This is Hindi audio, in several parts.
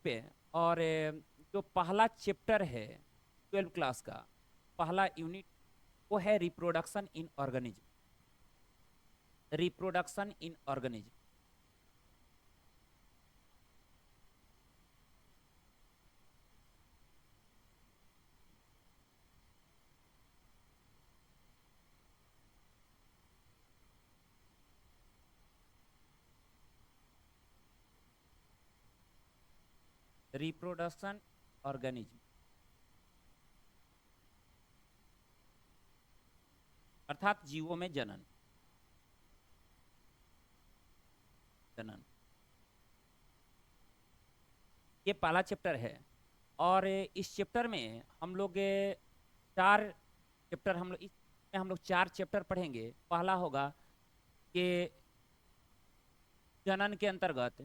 पे। और जो पहला चैप्टर है 12 क्लास का पहला यूनिट वो है reproduction in organism. Reproduction in organism. Reproduction organism अर्थात जीवों में जनन। जनन ये पहला चैप्टर है। और इस चैप्टर में हम लोग चार चैप्टर हम लोग इसमें हम लोग चार चैप्टर पढ़ेंगे। पहला होगा कि जनन के अंतर्गत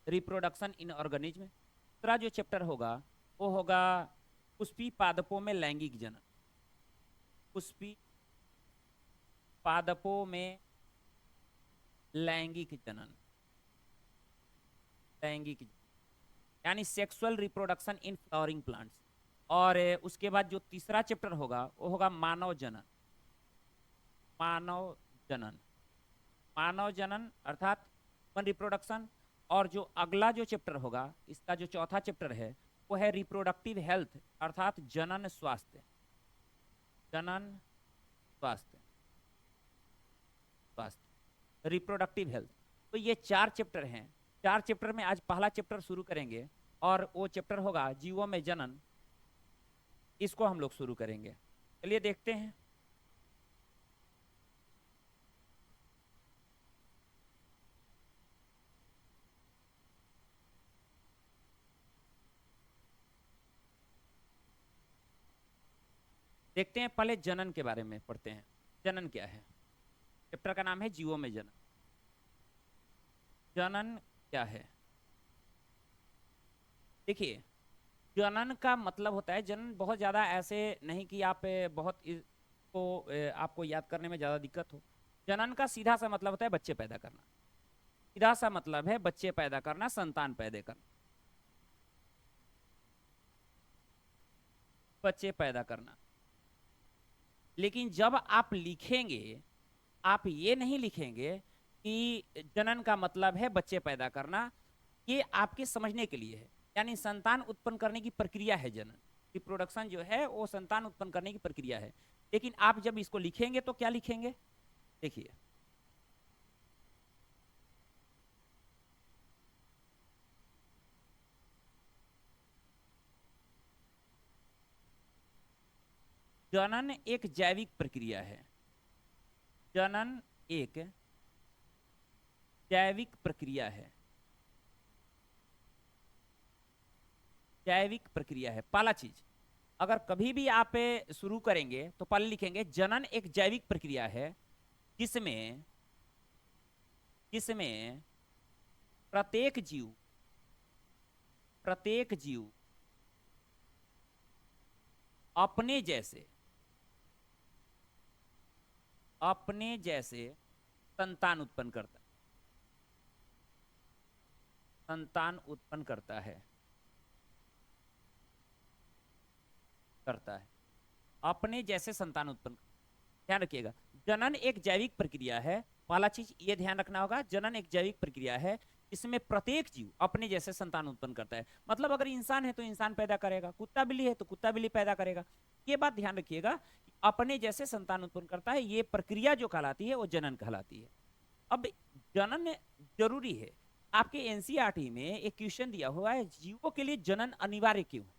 रिप्रोडक्शन इन ऑर्गेनिज्म। दूसरा जो चैप्टर होगा वो होगा पुष्पी पादपों में लैंगिक जनन। पुष्पी पादपों में लैंगिक जनन। लैंगिक यानी sexual reproduction in flowering plants. और उसके बाद जो तीसरा चैप्टर होगा वो होगा मानव जनन। मानव जनन। मानव जनन अर्थात ह्यूमन रिप्रोडक्शन। और जो अगला जो चैप्टर होगा इसका जो चौथा चैप्टर है वो है रिप्रोडक्टिव हेल्थ अर्थात जनन स्वास्थ्य। जनन स्वास्थ्य। स्वास्थ्य रिप्रोडक्टिव हेल्थ। तो ये चार चैप्टर हैं। चार चैप्टर में आज पहला चैप्टर शुरू करेंगे और वो चैप्टर होगा जीवों में जनन। इसको हम लोग शुरू करेंगे। चलिए देखते हैं। देखते हैं पहले जनन के बारे में पढ़ते हैं। जनन क्या है? चैप्टर का नाम है जीवों में जनन। जनन क्या है? देखिए, जनन का मतलब होता है, जनन बहुत ज्यादा ऐसे नहीं कि आप बहुत इसको आपको याद करने में ज्यादा दिक्कत हो। जनन का सीधा सा मतलब होता है बच्चे पैदा करना। सीधा सा मतलब है बच्चे पैदा करना, संतान पैदा करना। बच्चे पैदा करना। लेकिन जब आप लिखेंगे आप ये नहीं लिखेंगे कि जनन का मतलब है बच्चे पैदा करना। ये आपके समझने के लिए है। यानी संतान उत्पन्न करने की प्रक्रिया है जनन। रिप्रोडक्शन जो है वो संतान उत्पन्न करने की प्रक्रिया है। लेकिन आप जब इसको लिखेंगे तो क्या लिखेंगे? देखिए, जनन एक जैविक प्रक्रिया है। जनन एक जैविक प्रक्रिया है। जैविक प्रक्रिया है पहला चीज। अगर कभी भी आप शुरू करेंगे तो पहले लिखेंगे जनन एक जैविक प्रक्रिया है जिसमें जिसमें प्रत्येक जीव प्रत्येक जीव अपने जैसे अपने जैसे संतान उत्पन्न करता है। संतान उत्पन्न करता है। अपने जैसे संतान उत्पन्न। ध्यान रखिएगा, जनन एक जैविक प्रक्रिया है। पहला चीज ये ध्यान रखना होगा, जनन एक जैविक प्रक्रिया है इसमें प्रत्येक जीव अपने जैसे संतान उत्पन्न करता है। मतलब अगर इंसान है तो इंसान पैदा करेगा, कुत्ता बिल्ली है तो कुत्ता बिल्ली पैदा करेगा। ये बात ध्यान रखिएगा, अपने जैसे संतान उत्पन्न करता है। ये प्रक्रिया जो कहलाती है वो जनन कहलाती है। अब जनन जरूरी है। आपके एनसीईआरटी में एक क्वेश्चन दिया हुआ है, जीवों के लिए जनन अनिवार्य क्यों है?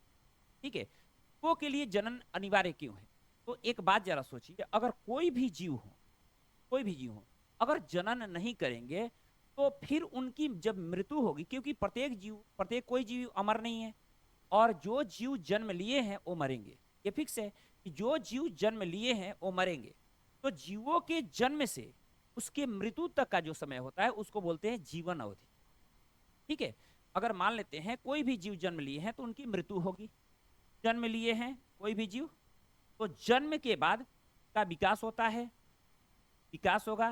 ठीक है, जीवों के लिए जनन अनिवार्य क्यों है? तो एक बात जरा सोचिए, अगर कोई भी जीव हो अगर जनन नहीं करेंगे तो फिर उनकी जब मृत्यु होगी, क्योंकि प्रत्येक कोई जीव अमर नहीं है। और जो जीव जन्म लिए हैं वो मरेंगे। ये फिक्स है कि जो जीव जन्म लिए हैं वो मरेंगे। तो जीवों के जन्म से उसके मृत्यु तक का जो समय होता है उसको बोलते हैं जीवन अवधि। ठीक है, अगर मान लेते हैं कोई भी जीव जन्म लिए हैं तो उनकी मृत्यु होगी। जन्म लिए हैं कोई भी जीव, तो जन्म के बाद का विकास होता है। विकास होगा,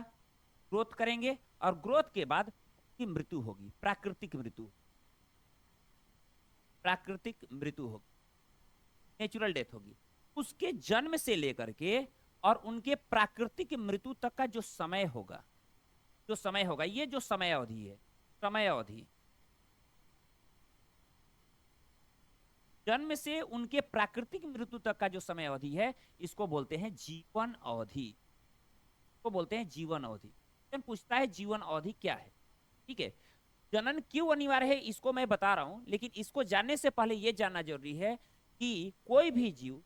ग्रोथ करेंगे, और ग्रोथ के बाद की मृत्यु होगी, प्राकृतिक मृत्यु। प्राकृतिक मृत्यु होगी, नेचुरल डेथ होगी। उसके जन्म से लेकर के और उनके प्राकृतिक मृत्यु तक का जो समय होगा, ये जो समय अवधि है, समय अवधि, जन्म से उनके प्राकृतिक मृत्यु तक का जो समय अवधि है, इसको बोलते हैं जीवन अवधि, को बोलते हैं जीवन अवधि। पूछता है जीवन अवधि क्या है, ठीक है। जनन क्यों अनिवार्य है इसको मैं बता रहा हूं, लेकिन इसको जानने से पहले यह जानना जरूरी है कि कोई भी जीव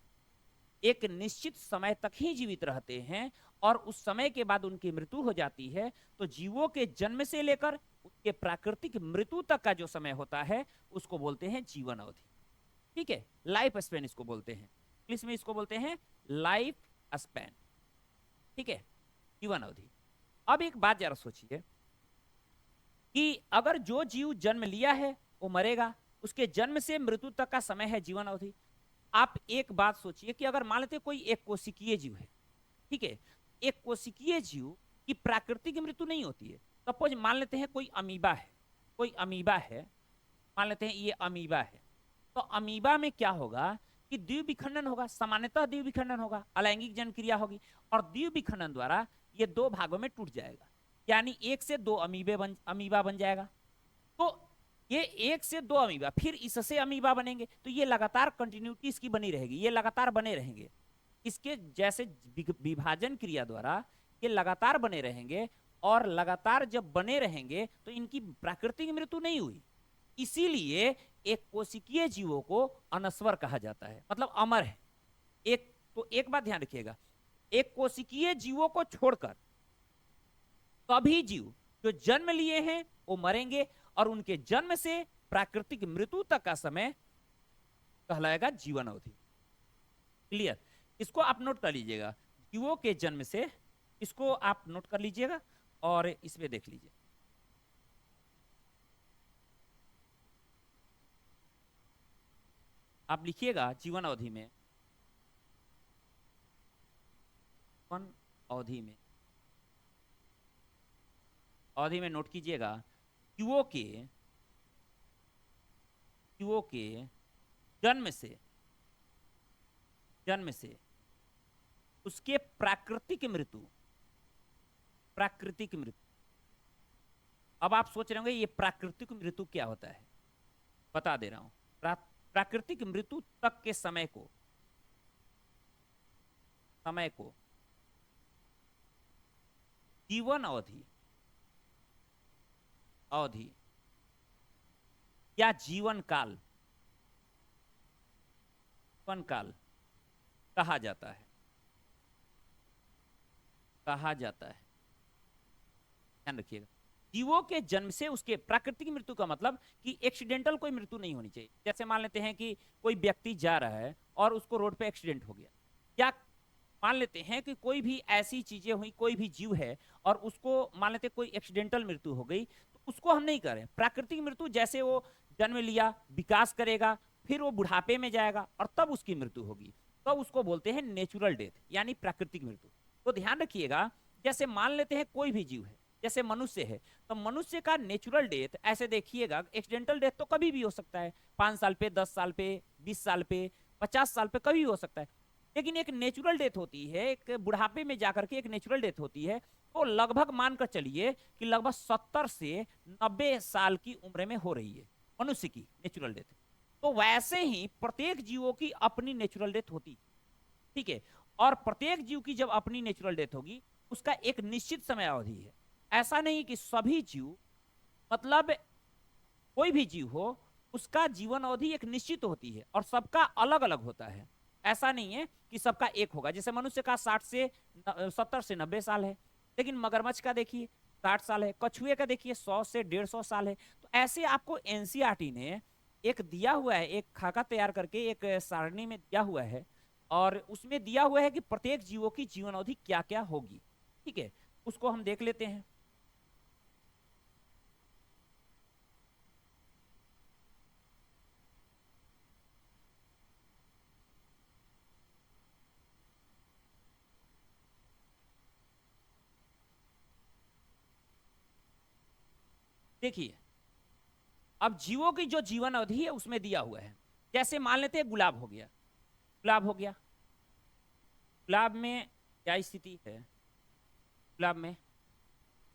एक निश्चित समय तक ही जीवित रहते हैं और उस समय के बाद उनकी मृत्यु हो जाती है। तो जीवों के जन्म से लेकर उनके प्राकृतिक मृत्यु तक का जो समय होता है उसको बोलते हैं जीवन अवधि, ठीक है। लाइफ स्पैन इसको बोलते हैं, इंग्लिश में इसको बोलते हैं लाइफ स्पैन, ठीक है, जीवन अवधि। अब एक बात जरा सोचिए कि अगर जो जीव जन्म लिया है वो मरेगा, उसके जन्म से मृत्यु तक का समय है जीवन अवधि। आप एक बात सोचिए कि अगर मान लेते कोई एक कोशिकीय जीव है, ठीक है, एक कोशिकीय जीव की प्राकृतिक मृत्यु नहीं होती है। सपोज मान लेते हैं कोई अमीबा है, मान लेते हैं ये अमीबा है। तो अमीबा में क्या होगा कि द्विव विखंडन होगा, सामान्यतः द्विव विखंडन होगा, अलैंगिक जन क्रिया होगी और द्विव विखंडन द्वारा ये दो भागों में टूट जाएगा, यानी एक से दो अमीबा बन जाएगा। तो ये एक से दो अमीबा, फिर इससे अमीबा बनेंगे, तो ये लगातार कंटिन्यूटी इसकी बनी रहेगी, ये लगातार बने रहेंगे। इसके जैसे विभाजन क्रिया द्वारा ये लगातार बने रहेंगे और लगातार जब बने रहेंगे तो इनकी प्राकृतिक मृत्यु नहीं हुई। इसीलिए एक कोशिकीय जीवों को अनस्वर कहा जाता है, मतलब अमर है। एक बात ध्यान रखिएगा, एक कोशिकीय जीवों को छोड़कर सभी जीव जो जन्म लिए हैं वो मरेंगे और उनके जन्म से प्राकृतिक मृत्यु तक का समय कहलाएगा जीवन अवधि। क्लियर? इसको आप नोट कर लीजिएगा, जीवों के जन्म से, इसको आप नोट कर लीजिएगा और इसमें देख लीजिए। आप लिखिएगा जीवन अवधि में, अवधि में नोट कीजिएगा, जीवों के जन्म से उसके प्राकृतिक मृत्यु। अब आप सोच रहे होंगे ये प्राकृतिक मृत्यु क्या होता है, बता दे रहा हूं। प्राकृतिक मृत्यु तक के समय को जीवन अवधि या जीवन काल कहा जाता है। ध्यान रखिएगा, जीवों के जन्म से उसके प्राकृतिक मृत्यु का मतलब कि एक्सीडेंटल कोई मृत्यु नहीं होनी चाहिए। जैसे मान लेते हैं कि कोई व्यक्ति जा रहा है और उसको रोड पे एक्सीडेंट हो गया, या मान लेते हैं कि कोई भी ऐसी चीजें हुई, कोई भी जीव है और उसको मान लेते कोई एक्सीडेंटल मृत्यु हो गई, तो उसको हम नहीं करें प्राकृतिक मृत्यु। जैसे वो जन्म लिया, विकास करेगा, फिर वो बुढ़ापे में जाएगा और तब उसकी मृत्यु होगी, तो उसको बोलते हैं नेचुरल डेथ, यानी प्राकृतिक मृत्यु। तो ध्यान रखिएगा, जैसे मान लेते हैं कोई भी जीव है, जैसे मनुष्य है, तो मनुष्य का नेचुरल डेथ ऐसे देखिएगा, एक्सीडेंटल डेथ तो कभी भी हो सकता है, 5 साल पे, 10 साल पे, 20 साल पे, 50 साल पे, कभी भी हो सकता है। लेकिन एक नेचुरल डेथ होती है, एक बुढ़ापे में जाकर के एक नेचुरल डेथ होती है, तो लगभग मानकर चलिए कि लगभग 70 से 90 साल की उम्र में हो रही है मनुष्य की नेचुरल डेथ। तो वैसे ही प्रत्येक जीवों की अपनी नेचुरल डेथ होती, ठीक है। और प्रत्येक जीव की जब अपनी नेचुरल डेथ होगी, उसका एक निश्चित समय अवधि है। ऐसा नहीं कि सभी जीव, मतलब कोई भी जीव हो, उसका जीवन अवधि एक निश्चित होती है और सबका अलग अलग होता है। ऐसा नहीं है कि सबका एक होगा। जैसे मनुष्य का 70 से 90 साल है, लेकिन मगरमच्छ का देखिए 60 साल है, कछुए का देखिए 100 से 150 साल है। तो ऐसे आपको एनसीईआरटी ने एक दिया हुआ है, एक खाका तैयार करके एक सारणी में दिया हुआ है, और उसमें दिया हुआ है कि प्रत्येक जीवों की जीवन अवधि क्या क्या होगी, ठीक है। उसको हम देख लेते हैं। देखिए, अब जीवों की जो जीवन अवधि है उसमें दिया हुआ है। जैसे मान लेते हैं गुलाब हो गया, गुलाब हो गया, गुलाब में क्या स्थिति है, गुलाब में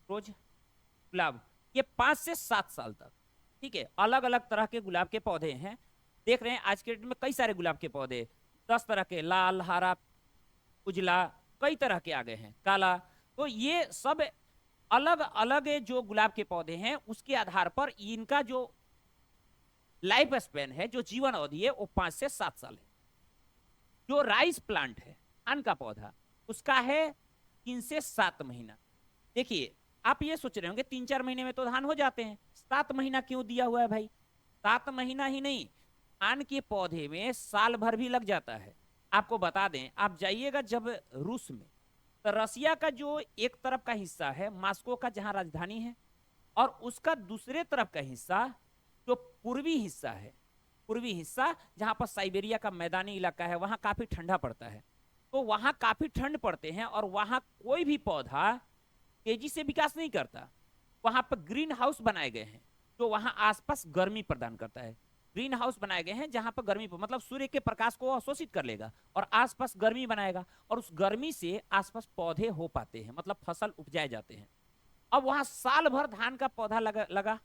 रोज गुलाब ये 5 से 7 साल तक, ठीक है। अलग अलग तरह के गुलाब के पौधे हैं, देख रहे हैं आज के डेट में कई सारे गुलाब के पौधे, 10 तरह के, लाल, हरा, उजला, कई तरह के आ गए हैं, काला। तो ये सब अलग अलग जो गुलाब के पौधे हैं उसके आधार पर इनका जो लाइफ स्पेन है, जो जीवन अवधि है, वो 5 से 7 साल है। जो राइस प्लांट है, धान का पौधा, उसका है 3 से 7 महीना। देखिए आप ये सोच रहे होंगे 3-4 महीने में तो धान हो जाते हैं, 7 महीना क्यों दिया हुआ है भाई? 7 महीना ही नहीं, धान के पौधे में साल भर भी लग जाता है। आपको बता दें, आप जाइएगा जब रूस में, तो रसिया का जो एक तरफ का हिस्सा है मॉस्को का, जहां राजधानी है, और उसका दूसरे तरफ का हिस्सा जो पूर्वी हिस्सा है, पूर्वी हिस्सा जहां पर साइबेरिया का मैदानी इलाका है, वहां काफी ठंडा पड़ता है। तो वहां काफी ठंड पड़ते हैं और वहां कोई भी पौधा तेजी से विकास नहीं करता। वहां पर ग्रीन हाउस बनाए गए हैं जो वहां आसपास गर्मी प्रदान करता है। ग्रीन हाउस बनाए गए हैं जहां पर गर्मी मतलब सूर्य के प्रकाश को अवशोषित कर लेगा और आसपास गर्मी बनाएगा, और उस गर्मी से आसपास पौधे हो पाते हैं, मतलब फसल उपजाए जाते हैं। अब वहां साल भर धान का पौधा लगा।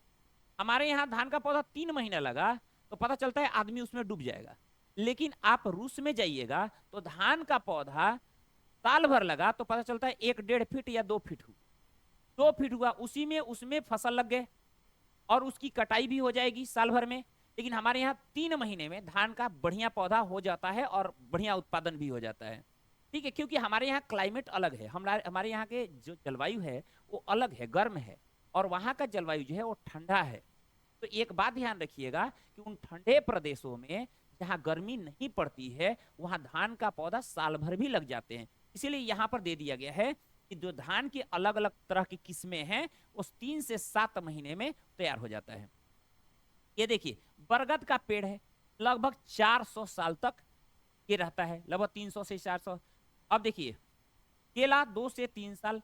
हमारे यहाँ धान का पौधा 3 महीना लगा तो पता चलता है आदमी उसमें डूब जाएगा। लेकिन आप रूस में जाइएगा तो धान का पौधा साल भर लगा तो पता चलता है 1-1.5 फीट या 2 फीट हुआ, 2 फीट हुआ, उसी में उसमें फसल लग गए और उसकी कटाई भी हो जाएगी साल भर में। लेकिन हमारे यहाँ 3 महीने में धान का बढ़िया पौधा हो जाता है और बढ़िया उत्पादन भी हो जाता है, ठीक है। क्योंकि हमारे यहाँ क्लाइमेट अलग है, हमारे यहाँ के जो जलवायु है वो अलग है, गर्म है, और वहाँ का जलवायु जो है वो ठंडा है। तो एक बात ध्यान रखिएगा कि उन ठंडे प्रदेशों में जहाँ गर्मी नहीं पड़ती है वहाँ धान का पौधा साल भर भी लग जाते हैं। इसीलिए यहाँ पर दे दिया गया है कि जो धान की अलग अलग तरह की किस्में हैं उस 3 से 7 महीने में तैयार हो जाता है। ये देखिए बरगद का पेड़ है, लगभग 400 साल तक ये रहता है, लगभग 300 से 400। अब देखिए केला 2 से 3 साल।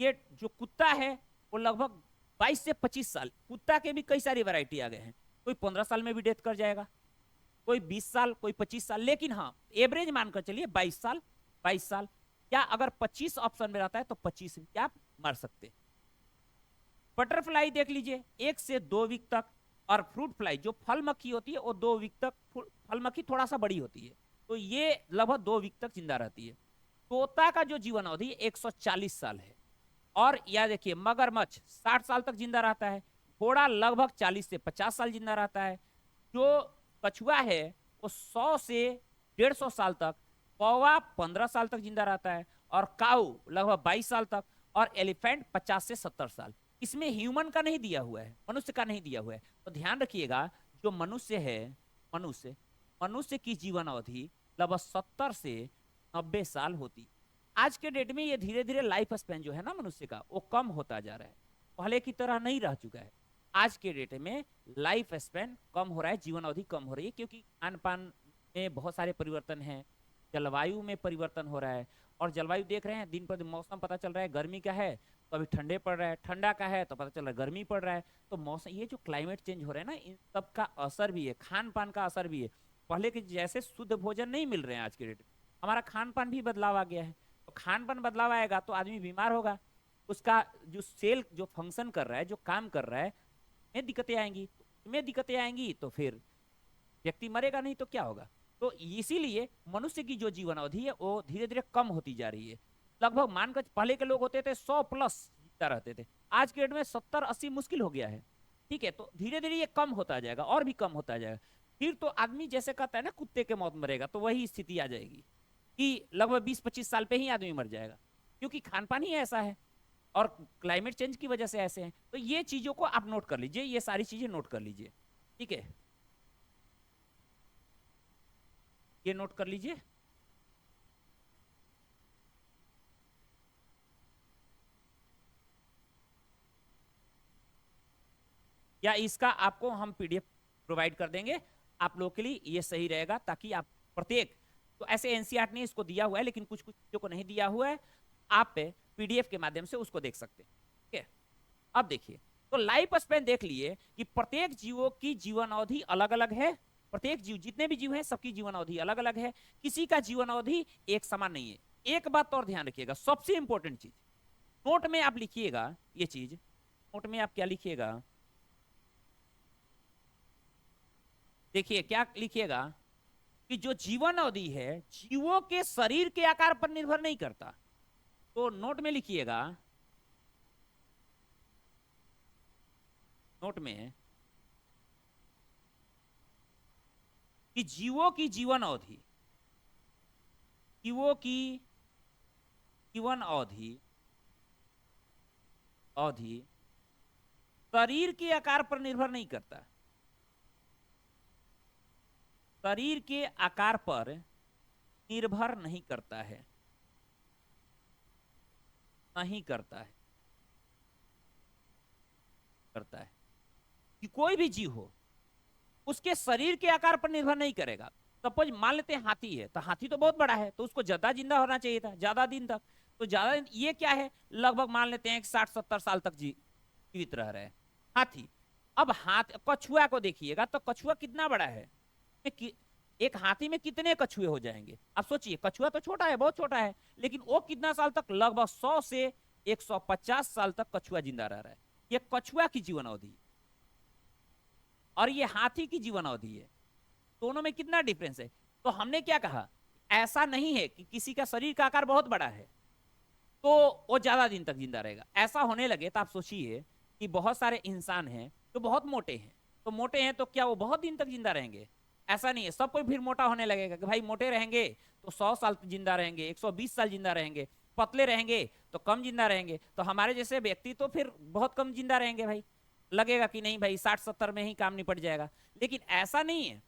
ये जो कुत्ता है वो लगभग 22 से 25 साल। कुत्ता के भी कई सारी वैरायटी आ गए हैं, कोई 15 साल में भी डेथ कर जाएगा, कोई 20 साल, कोई 25 साल, लेकिन हाँ एवरेज मानकर चलिए 22 साल। 22 साल क्या अगर 25 ऑप्शन में रहता है तो 25 में क्या मर सकते हैं। बटरफ्लाई देख लीजिए 1 से 2 वीक तक, और फ्रूट फ्लाई जो फल मक्खी होती है वो 2 वीक तक, फल मक्खी थोड़ा सा बड़ी होती है तो ये लगभग 2 वीक तक जिंदा रहती है। तोता का जो जीवन अवधि 140 साल है। और यह देखिए मगरमच्छ 60 साल तक जिंदा रहता है। घोड़ा लगभग 40 से 50 साल जिंदा रहता है। जो कछुआ है वो 100 से 150 साल तक। कौवा 15 साल तक जिंदा रहता है, और काऊ लगभग 22 साल तक, और एलिफेंट 50 से 70 साल। इसमें ह्यूमन का नहीं दिया हुआ है, मनुष्य का नहीं दिया हुआ है। तो ध्यान रखिएगा जो मनुष्य है, मनुष्य मनुष्य की जीवन अवधि लगभग 70 से 90 साल होती। आज के डेट में ये धीरे धीरे लाइफ स्पेन जो है ना मनुष्य का वो कम होता जा रहा है, पहले की तरह नहीं रह चुका है। आज के डेट में लाइफ स्पेन कम हो रहा है, जीवन अवधि कम हो रही है, क्योंकि खान पान में बहुत सारे परिवर्तन हैं, जलवायु में परिवर्तन हो रहा है। और जलवायु देख रहे हैं दिन पर दिन, मौसम पता चल रहा है गर्मी का है तो अभी ठंडे पड़ रहा है, ठंडा का है तो पता चल रहा है गर्मी पड़ रहा है। तो मौसम, ये जो क्लाइमेट चेंज हो रहा है ना, इन सब का असर भी है, खान पान का असर भी है। पहले के जैसे शुद्ध भोजन नहीं मिल रहे हैं आज के डेट में, हमारा खान पान भी बदलाव आ गया है। तो खान पान बदलाव आएगा तो आदमी बीमार होगा, उसका जो सेल जो फंक्शन कर रहा है, जो काम कर रहा है, में दिक्कतें आएंगी। में दिक्कतें आएंगी तो फिर व्यक्ति मरेगा, नहीं तो क्या होगा। तो इसीलिए मनुष्य की जो जीवन अवधि है वो धीरे धीरे कम होती जा रही है। लगभग मानकर पहले के लोग होते थे 100 प्लस जीता रहते थे, आज के डेट में 70-80 मुश्किल हो गया है, ठीक है। तो धीरे धीरे ये कम होता जाएगा और भी कम होता जाएगा। फिर तो आदमी जैसे कहता है ना कुत्ते के मौत मरेगा, तो वही स्थिति आ जाएगी कि लगभग 20-25 साल पे ही आदमी मर जाएगा, क्योंकि खान पान ही ऐसा है और क्लाइमेट चेंज की वजह से ऐसे हैं। तो ये चीजों को आप नोट कर लीजिए, ये सारी चीजें नोट कर लीजिए, ठीक है, ये नोट कर लीजिए। या इसका आपको हम पीडीएफ प्रोवाइड कर देंगे आप लोगों के लिए, ये सही रहेगा, ताकि आप प्रत्येक, तो ऐसे एनसीईआरटी ने इसको दिया हुआ है लेकिन कुछ कुछ चीजों को नहीं दिया हुआ है, आप पीडीएफ के माध्यम से उसको देख सकते हैं, ठीक है। अब देखिए तो लाइफ स्पेन देख लिए कि प्रत्येक जीवों की जीवन अवधि अलग अलग है। प्रत्येक जीव, जितने भी जीव हैं, सबकी जीवन अवधि अलग अलग है। किसी का जीवन अवधि एक समान नहीं है। एक बात और ध्यान रखिएगा, सबसे इंपॉर्टेंट चीज, नोट में आप लिखिएगा ये चीज। नोट में आप क्या लिखिएगा, देखिए क्या लिखिएगा कि जो जीवन अवधि है जीवों के शरीर के आकार पर निर्भर नहीं करता। तो नोट में लिखिएगा, नोट में कि जीवों की जीवन अवधि, जीवों की जीवन अवधि अवधि शरीर के आकार पर निर्भर नहीं करता। शरीर के आकार पर निर्भर नहीं करता है, नहीं करता है, करता है कि कोई भी जीव हो उसके शरीर के आकार पर निर्भर नहीं करेगा। सपोज मान लेते हैं हाथी है, तो हाथी तो बहुत बड़ा है, तो उसको ज्यादा जिंदा होना चाहिए था, ज्यादा दिन तक। तो ज्यादा, ये क्या है, लगभग मान लेते हैं 60-70 साल तक जीवित रह रहे हैं हाथी। अब कछुआ को देखिएगा, तो कछुआ कितना बड़ा है, एक हाथी में कितने कछुए हो जाएंगे। अब सोचिए, कछुआ तो छोटा है, बहुत छोटा है, लेकिन वो कितना साल तक, लगभग 100 से 150 साल तक कछुआ जिंदा रह रहा है। ये कछुआ की जीवन अवधि और ये हाथी की जीवन अवधि है, दोनों में कितना डिफरेंस है। तो हमने क्या कहा, ऐसा नहीं है कि किसी का शरीर का आकार बहुत बड़ा है तो वो ज्यादा दिन तक जिंदा रहेगा। ऐसा होने लगे तो आप सोचिए कि बहुत सारे इंसान हैं जो बहुत मोटे हैं, तो मोटे हैं तो क्या वो बहुत दिन तक जिंदा रहेंगे? ऐसा नहीं है। सब कोई फिर मोटा होने लगेगा कि भाई मोटे रहेंगे तो 100 साल जिंदा रहेंगे, 120 साल जिंदा रहेंगे, पतले रहेंगे तो कम जिंदा रहेंगे। तो हमारे जैसे व्यक्ति तो फिर बहुत कम जिंदा रहेंगे भाई, लगेगा कि नहीं भाई 60-70 में ही काम निपट जाएगा। लेकिन ऐसा नहीं है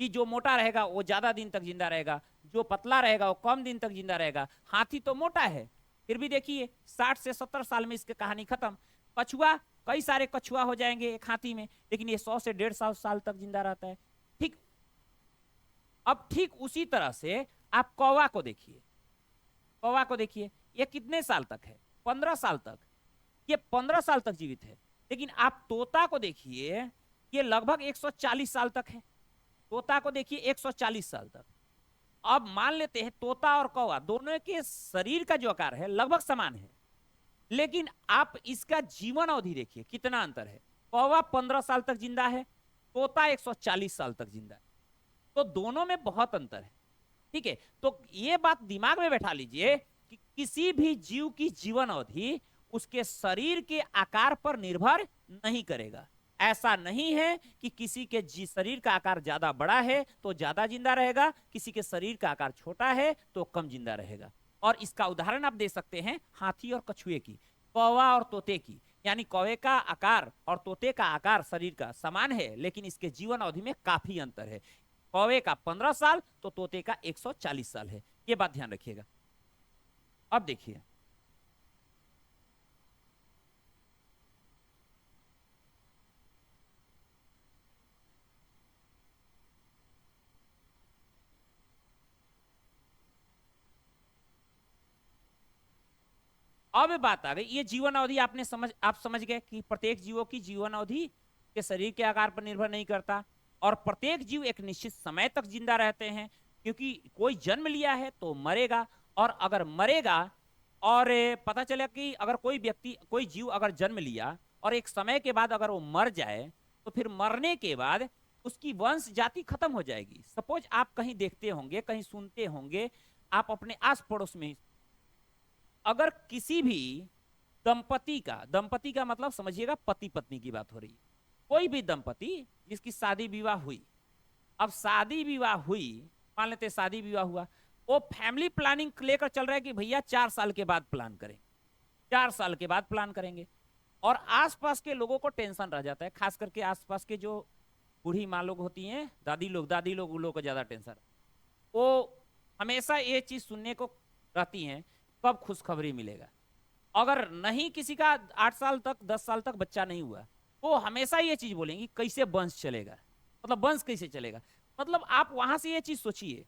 कि जो मोटा रहेगा वो ज्यादा दिन तक जिंदा रहेगा, जो पतला रहेगा वो कम दिन तक जिंदा रहेगा। हाथी तो मोटा है, फिर भी देखिए 60 से 70 साल में इसकी कहानी खत्म। कछुआ, कई सारे कछुआ हो जाएंगे एक हाथी में, लेकिन ये 100 से 150 साल तक जिंदा रहता है। ठीक, अब ठीक उसी तरह से आप कौवा को देखिए, कौवा को देखिए, ये कितने साल तक है, 15 साल तक, ये 15 साल तक जीवित है। लेकिन आप तोता को देखिए, ये लगभग 140 साल तक है। तोता को देखिए 140 साल तक। अब मान लेते हैं तोता और कौवा दोनों के शरीर का जो आकार है लगभग समान है, लेकिन आप इसका जीवन अवधि देखिए कितना अंतर है। कौवा 15 साल तक जिंदा है, तोता 140 साल तक जिंदा है, तो दोनों में बहुत अंतर है। ठीक है, तो ये बात दिमाग में बैठा लीजिए कि किसी भी जीव की जीवन अवधि उसके शरीर के आकार पर निर्भर नहीं करेगा। ऐसा नहीं है कि किसी के शरीर का आकार ज्यादा बड़ा है तो ज्यादा जिंदा रहेगा, किसी के शरीर का आकार छोटा है तो कम जिंदा रहेगा। और इसका उदाहरण आप दे सकते हैं हाथी और कछुए की, कौवा और तोते की। यानी कौवे का आकार और तोते का आकार शरीर का समान है, लेकिन इसके जीवन अवधि में काफी अंतर है। कौवे का 15 साल तो तोते का 140 साल है। ये बात ध्यान रखिएगा। अब देखिए, अब बात आ गई, ये जीवन अवधि आप समझ गए कि प्रत्येक जीवों की जीवन अवधि के शरीर के आकार पर निर्भर नहीं करता, और प्रत्येक जीव एक निश्चित समय तक जिंदा रहते हैं। क्योंकि कोई जन्म लिया है तो मरेगा, और अगर मरेगा और पता चला कि अगर कोई व्यक्ति, कोई जीव अगर जन्म लिया और एक समय के बाद अगर वो मर जाए, तो फिर मरने के बाद उसकी वंश जाति खत्म हो जाएगी। सपोज आप कहीं देखते होंगे, कहीं सुनते होंगे, आप अपने आस पड़ोस में, अगर किसी भी दंपति का मतलब समझिएगा पति पत्नी की बात हो रही है, कोई भी दंपति जिसकी शादी विवाह हुई, अब शादी विवाह हुई, मान लेते शादी विवाह हुआ, वो फैमिली प्लानिंग लेकर चल रहा है कि भैया 4 साल के बाद प्लान करेंगे, 4 साल के बाद प्लान करेंगे। और आसपास के लोगों को टेंशन रह जाता है, खास करके आसपास के जो बूढ़ी माँ लोग होती हैं, दादी लोग उन लोगों को ज्यादा टेंशन, वो हमेशा ये चीज सुनने को रहती हैं कब खुशखबरी मिलेगा। अगर नहीं किसी का 8 साल तक 10 साल तक बच्चा नहीं हुआ, तो हमेशा ये चीज बोलेंगी कैसे वंश चलेगा, मतलब वंश कैसे चलेगा। मतलब आप वहां से ये चीज सोचिए,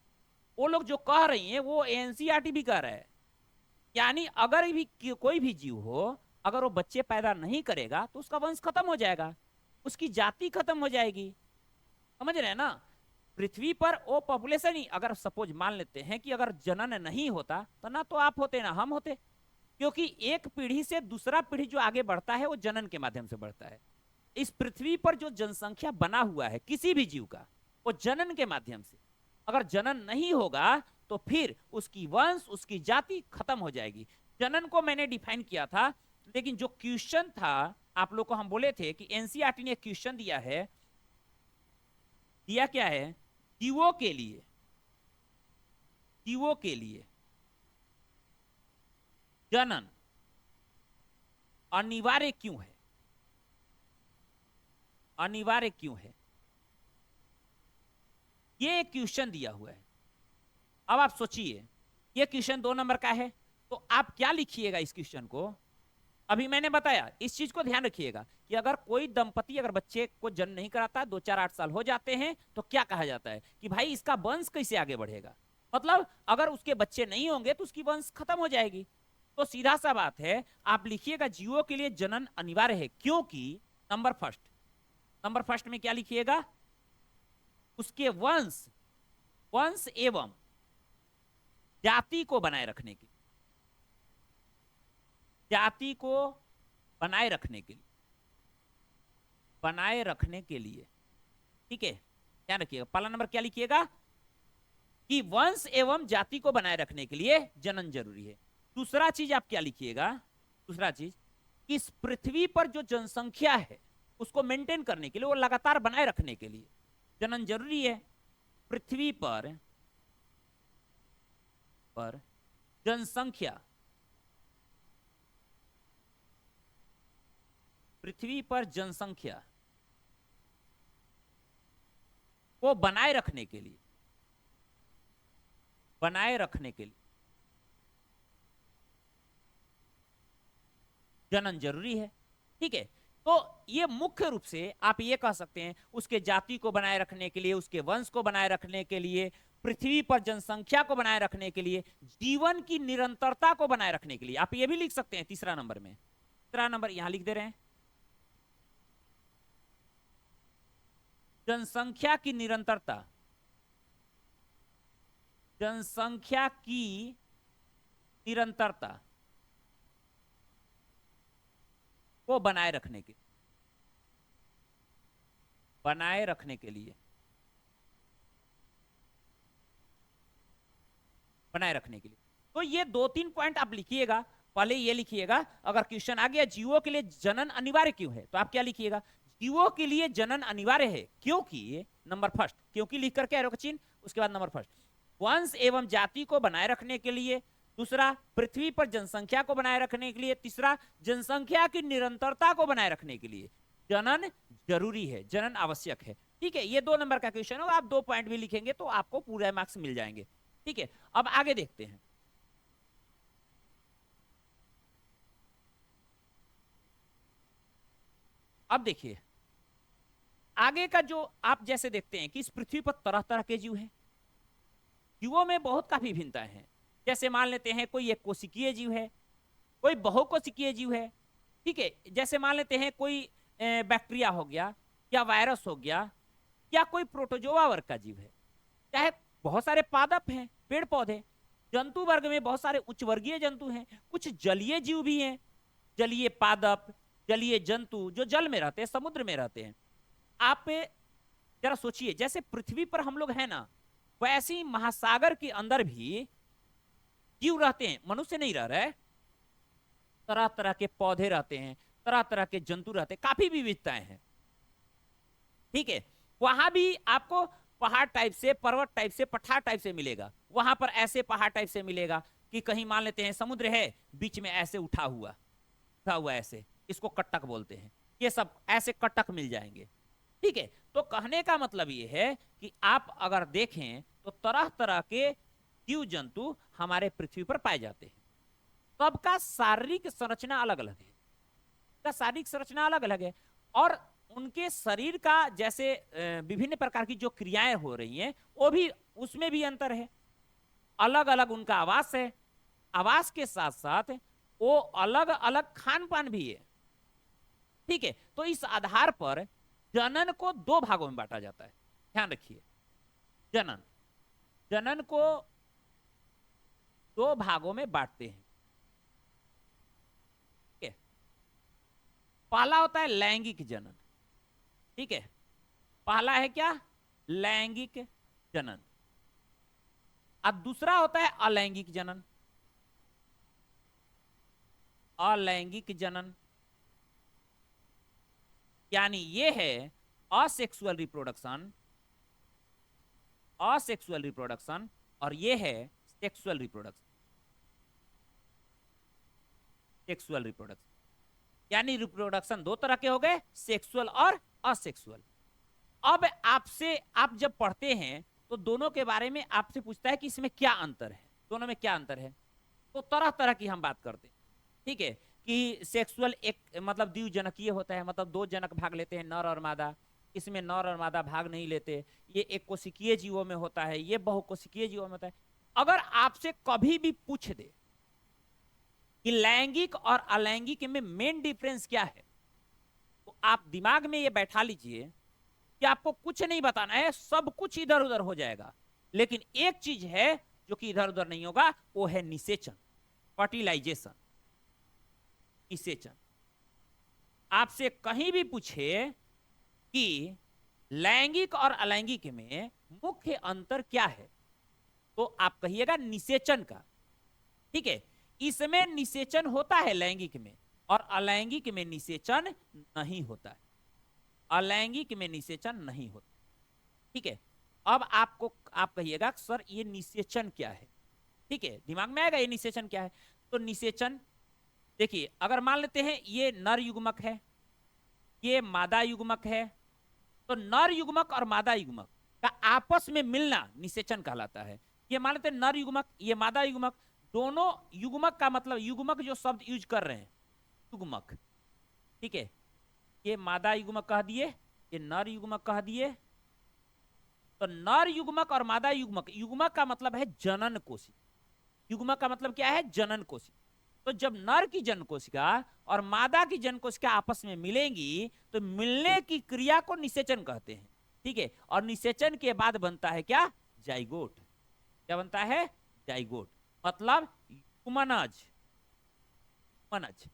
वो लोग जो कह रही हैं वो एनसीईआरटी भी कह रहा है। यानी अगर भी कोई भी जीव हो अगर वो बच्चे पैदा नहीं करेगा तो उसका वंश खत्म हो जाएगा, उसकी जाति खत्म हो जाएगी। समझ रहे हैं ना? पृथ्वी पर वो पॉपुलेशन ही, अगर सपोज मान लेते हैं कि अगर जनन नहीं होता तो ना तो आप होते ना हम होते, क्योंकि एक पीढ़ी से दूसरा पीढ़ी जो आगे बढ़ता है वो जनन के माध्यम से बढ़ता है। इस पृथ्वी पर जो जनसंख्या बना हुआ है किसी भी जीव का, वो जनन के माध्यम से। अगर जनन नहीं होगा तो फिर उसकी वंश, उसकी जाति खत्म हो जाएगी। जनन को मैंने डिफाइन किया था, लेकिन जो क्वेश्चन था आप लोग को हम बोले थे कि एनसीईआरटी ने क्वेश्चन दिया है, दिया क्या है, जीवों के लिए, जीवों के लिए जनन अनिवार्य क्यों है, अनिवार्य क्यों है, ये क्वेश्चन दिया हुआ है। अब आप सोचिए, ये क्वेश्चन 2 नंबर का है, तो आप क्या लिखिएगा इस क्वेश्चन को? अभी मैंने बताया, इस चीज को ध्यान रखिएगा कि अगर कोई दंपति अगर बच्चे को जन्म नहीं कराता, 2 4 8 साल हो जाते हैं, तो क्या कहा जाता है कि भाई इसका वंश कैसे आगे बढ़ेगा, मतलब अगर उसके बच्चे नहीं होंगे तो उसकी वंश खत्म हो जाएगी। तो सीधा सा बात है, आप लिखिएगा जीवों के लिए जनन अनिवार्य है, क्योंकि नंबर फर्स्ट, नंबर फर्स्ट में क्या लिखिएगा, उसके वंश, वंश एवं जाति को बनाए रखने के, जाति को बनाए रखने के लिए, बनाए रखने के लिए, ठीक है, ध्यान रखिएगा। पहला नंबर क्या लिखिएगा कि वंश एवं जाति को बनाए रखने के लिए जनन जरूरी है। दूसरा चीज आप क्या लिखिएगा, दूसरा चीज कि इस पृथ्वी पर जो जनसंख्या है उसको मेंटेन करने के लिए, वो लगातार बनाए रखने के लिए जनन जरूरी है। पृथ्वी पर जनसंख्या, पृथ्वी पर जनसंख्या को बनाए रखने के लिए, बनाए रखने के लिए जनन जरूरी है, ठीक है। तो ये मुख्य रूप से आप ये कह सकते हैं, उसके जाति को बनाए रखने के लिए, उसके वंश को बनाए रखने के लिए, पृथ्वी पर जनसंख्या को बनाए रखने के लिए, जीवन की निरंतरता को बनाए रखने के लिए। आप ये भी लिख सकते हैं तीसरा नंबर में, तीसरा नंबर यहां लिख दे रहे हैं, जनसंख्या की निरंतरता, जनसंख्या की निरंतरता को बनाए रखने के, बनाए रखने के लिए, बनाए रखने के लिए। तो ये 2-3 पॉइंट आप लिखिएगा। पहले ये लिखिएगा, अगर क्वेश्चन आ गया जीवों के लिए जनन अनिवार्य क्यों है, तो आप क्या लिखिएगा, जीवों के लिए जनन अनिवार्य है क्योंकि, नंबर फर्स्ट क्योंकि लिख करके एरो का चिन्ह, उसके बाद नंबर फर्स्ट वंश एवं जाति को बनाए रखने के लिए, दूसरा पृथ्वी पर जनसंख्या को बनाए रखने के लिए, तीसरा जनसंख्या की निरंतरता को बनाए रखने के लिए जनन जरूरी है, जनन आवश्यक है, ठीक है। ये 2 नंबर का क्वेश्चन होगा, आप 2 पॉइंट भी लिखेंगे तो आपको पूरे मार्क्स मिल जाएंगे, ठीक है। अब आगे देखते हैं, अब देखिए आगे का जो आप जैसे देखते हैं कि इस पृथ्वी पर तरह तरह के जीव हैं, जीवों में बहुत काफी भिन्नताएं हैं। जैसे मान लेते हैं कोई एक कोशिकीय जीव है, कोई बहुकोशिकीय जीव है, ठीक है। जैसे मान लेते हैं कोई बैक्टीरिया हो गया, या वायरस हो गया, या कोई प्रोटोजोआ वर्ग का जीव है, चाहे बहुत सारे पादप हैं, पेड़ पौधे, जंतु वर्ग में बहुत सारे उच्च वर्गीय जंतु हैं, कुछ जलीय जीव भी हैं, जलीय पादप, जलीय जंतु जो जल में रहते हैं, समुद्र में रहते हैं। आप जरा सोचिए, जैसे पृथ्वी पर हम लोग हैं ना, वैसे ही महासागर के अंदर भी जीव रहते हैं, मनुष्य नहीं रह रहे, तरह तरह के पौधे रहते हैं, तरह तरह के जंतु रहते हैं, काफी विविधताएं हैं, ठीक है। वहां भी आपको पहाड़ टाइप से, पर्वत टाइप से, पठार टाइप से मिलेगा। वहां पर ऐसे पहाड़ टाइप से मिलेगा कि कहीं मान लेते हैं समुद्र है, बीच में ऐसे उठा हुआ ऐसे, इसको कटक बोलते हैं, ये सब ऐसे कटक मिल जाएंगे, ठीक है। तो कहने का मतलब ये है कि आप अगर देखें तो तरह तरह के जीव जंतु हमारे पृथ्वी पर पाए जाते हैं। सबका शारीरिक संरचना अलग अलग है, का शारीरिक संरचना अलग अलग है, और उनके शरीर का जैसे विभिन्न प्रकार की जो क्रियाएं हो रही हैं, वो भी, उसमें भी अंतर है, अलग अलग उनका आवास है। आवास के साथ साथ वो अलग अलग खान पान भी है। ठीक है, तो इस आधार पर जनन को दो भागों में बांटा जाता है, ध्यान रखिए। जनन जनन को दो भागों में बांटते हैं। ठीक है, पहला होता है लैंगिक जनन। ठीक है, पहला है क्या? लैंगिक जनन। अब दूसरा होता है अलैंगिक जनन। अलैंगिक जनन यानी ये है असेक्सुअल रिप्रोडक्शन, असेक्सुअल रिप्रोडक्शन, और ये है सेक्सुअल रिप्रोडक्शन। सेक्सुअल रिप्रोडक्शन यानी रिप्रोडक्शन दो तरह के हो गए, सेक्सुअल और असेक्सुअल। अब आपसे आप जब पढ़ते हैं तो दोनों के बारे में आपसे पूछता है कि इसमें क्या अंतर है, दोनों में क्या अंतर है, तो तरह तरह की हम बात करते हैं। ठीक है, कि सेक्सुअल एक मतलब द्विजनकीय होता है, मतलब दो जनक भाग लेते हैं, नर और मादा। इसमें नर और मादा भाग नहीं लेते। ये एक कोशिकीय जीवों में होता है, ये बहुकोशिकीय जीवों में होता है। अगर आपसे कभी भी पूछ दे कि लैंगिक और अलैंगिक में मेन डिफरेंस क्या है, तो आप दिमाग में ये बैठा लीजिए कि आपको कुछ नहीं बताना है, सब कुछ इधर उधर हो जाएगा। लेकिन एक चीज है जो कि इधर उधर नहीं होगा, वो है निषेचन, फर्टिलाइजेशन, निषेचन। आपसे कहीं भी पूछे कि लैंगिक और अलैंगिक में मुख्य अंतर क्या है, तो आप कहिएगा निषेचन का। ठीक है, इसमें निषेचन होता है लैंगिक में, और अलैंगिक में निषेचन नहीं होता है। अलैंगिक में निषेचन नहीं होता। ठीक है, अब आपको आप कहिएगा सर ये निषेचन क्या है। ठीक है, दिमाग में आएगा ये निषेचन क्या है। तो निषेचन देखिए, अगर मान लेते हैं ये नर युग्मक है, ये मादा युग्मक है, तो नर युग्मक और मादा युग्मक का आपस में मिलना निषेचन कहलाता है। ये मान लेते हैं नर युग्मक, ये मादा युग्मक, दोनों युग्मक का मतलब युग्मक जो शब्द यूज कर रहे हैं, युग्मक। ठीक है, ये मादा युग्मक कह दिए, ये नर युग्मक कह दिए। तो नर युग्मक और मादा युग्मक, युग्मक का मतलब है जनन कोशिका, युग्मक का मतलब क्या है? जनन कोशिका। तो जब नर की जन कोशिका और मादा की जन कोशिका आपस में मिलेंगी तो मिलने की क्रिया को निषेचन कहते हैं। ठीक है, और निषेचन के बाद बनता है क्या? जाइगोट। क्या बनता है? जाइगोट, मतलब युग्मनज, युग्मनज।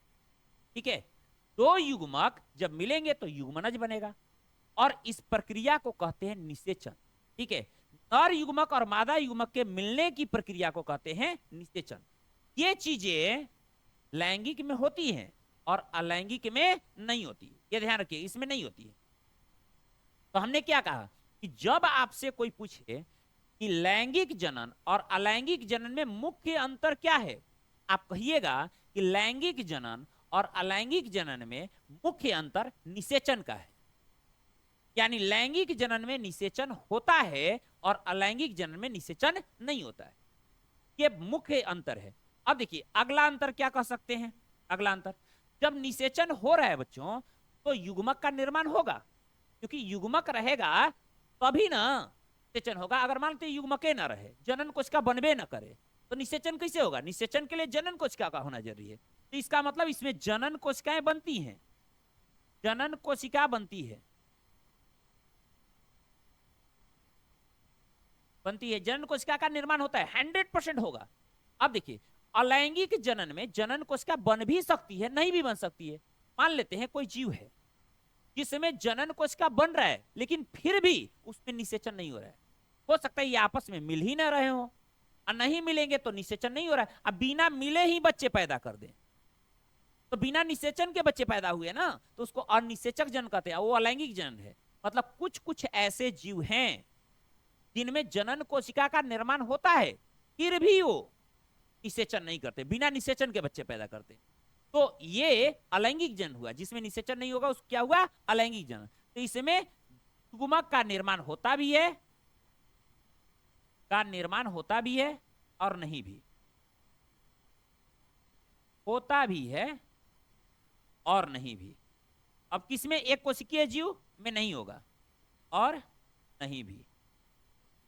ठीक है, दो युग्मक जब मिलेंगे तो युग्मनज बनेगा, और इस प्रक्रिया को कहते हैं निषेचन। ठीक है, नर युग्मक और मादा युग्मक के मिलने की प्रक्रिया को कहते हैं निषेचन। ये चीजें लैंगिक में होती हैं और अलैंगिक में नहीं होती, ये ध्यान रखिए, इसमें नहीं होती है। तो हमने क्या कहा कि जब आपसे कोई पूछे कि लैंगिक जनन और अलैंगिक जनन में मुख्य अंतर क्या है, आप कहिएगा कि लैंगिक जनन और अलैंगिक जनन में मुख्य अंतर निषेचन का है। यानी लैंगिक जनन में निषेचन होता है और अलैंगिक जनन में निषेचन नहीं होता है, ये मुख्य अंतर है। अब देखिए अगला अंतर क्या कह सकते हैं। अगला अंतर, जब निषेचन हो रहा है बच्चों तो युग्मक का निर्माण होगा, क्योंकि युग्मक रहेगा तभी ना निषेचन होगा। अगर मान लीजिए युग्मके ना रहे, जनन कोशिका बनबे ना करे, तो निषेचन कैसे होगा? निषेचन के लिए जनन कोशिका का होना जरूरी है। तो इसका मतलब इसमें जनन कोशिकाएं बनती हैं, जनन कोशिका बनती है, बनती है, जनन कोशिका का निर्माण होता है, 100% होगा। अब देखिए अलैंगिक जनन में जनन कोशिका बन भी सकती है, नहीं भी बन सकती है। मान लेते हैं कोई जीव है जिसमें जनन कोशिका बन रहा है लेकिन फिर भी उसमें निषेचन नहीं हो रहा है। हो सकता है ये आपस में मिल ही ना रहे हो, और नहीं मिलेंगे तो निषेचन नहीं हो रहा है। अब बिना मिले ही बच्चे पैदा कर दें तो बिना निषेचन के बच्चे पैदा हुए ना, तो उसको अनिषेचक जनन कहते हैं, वो अलैंगिक जनन है। मतलब कुछ कुछ ऐसे जीव हैं जिनमें जनन कोशिका का निर्माण होता है फिर भी वो निषेचन नहीं करते, बिना निषेचन के बच्चे पैदा करते। तो ये अलैंगिक जनन हुआ, जिसमें निषेचन नहीं होगा उस क्या हुआ? अलैंगिक जनन। तो इसमें युग्मक का निर्माण होता भी है, का निर्माण होता भी है और नहीं भी होता भी है और नहीं भी। अब किसमें? एक कोशिकीय जीव में नहीं होगा और नहीं भी।